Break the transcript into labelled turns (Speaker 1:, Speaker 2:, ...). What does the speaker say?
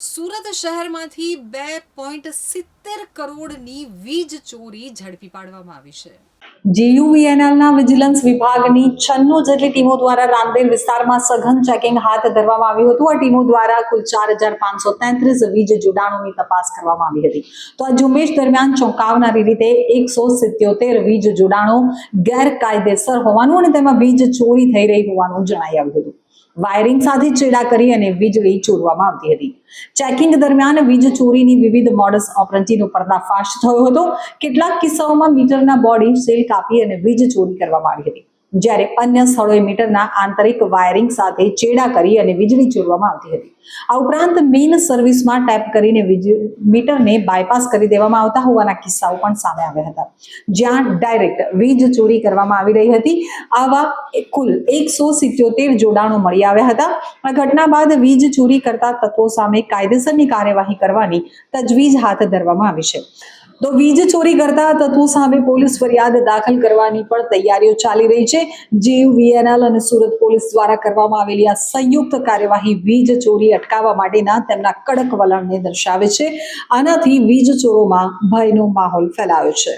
Speaker 1: સુરત શહેરમાંથી 2.70 કરોડની વીજ ચોરી ઝડપી પાડવામાં આવી છે.
Speaker 2: GUVNLના વિજિલન્સ વિભાગની 96 જેટલી ટીમો દ્વારા રાંદેર વિસ્તારમાં સઘન ચેકિંગ હાથ ધરવામાં આવ્યું હતું. આ ટીમો દ્વારા કુલ 4533 વીજ જોડાણોની તપાસ કરવામાં આવી હતી. તો આ ઝુંબેશ દરમિયાન ચોંકાવનારી રીતે 177 વીજ જોડાણો ગેરકાયદેસર હોવાનું અને તેમાં વીજ ચોરી થઈ રહી હોવાનું જણાઈ આવ્યું હતું. વાયરિંગ સાથે ચેડા કરી અને વીજળી ચોરવામાં આવતી હતી. ચેકિંગ દરમિયાન વીજ ચોરીની વિવિધ મોડસ ઓપરેન્ડીનો પર્દાફાશ થયો હતો. કેટલાક કિસ્સાઓમાં મીટરના બોડી સેલ કાપી અને વીજ ચોરી કરવામાં આવી હતી, જ્યારે અન્ય સ્થળોએ મીટરના આંતરિક વાયરિંગ સાથે ચેડા કરી અને વીજળી ચોરવામાં આવતી હતી. આ ઉપરાંત મેઇન સર્વિસમાં ટેપ કરીને મીટરને બાયપાસ કરી દેવામાં આવતા હોવાના કિસ્સાઓ પણ સામે આવ્યા હતા, જ્યાં ડાયરેક્ટ વીજ ચોરી કરવામાં આવી રહી હતી. આવા કુલ 177 જોડાણો મળી આવ્યા હતા. આ ઘટના બાદ વીજ ચોરી કરતા તત્વો સામે કાયદેસરની કાર્યવાહી કરવાની તજવીજ હાથ ધરવામાં આવી છે. તો વીજ ચોરી કરતા તત્વો સામે પોલીસ ફરિયાદ દાખલ કરવાની પણ તૈયારીઓ ચાલી રહી છે. GUVNL અને સુરત પોલીસ દ્વારા કરવામાં આવેલી આ સંયુક્ત કાર્યવાહી વીજ ચોરી અટકાવવા માટેના તેમના કડક વલણને દર્શાવે છે. આનાથી વીજ ચોરોમાં ભયનો માહોલ ફેલાયો છે.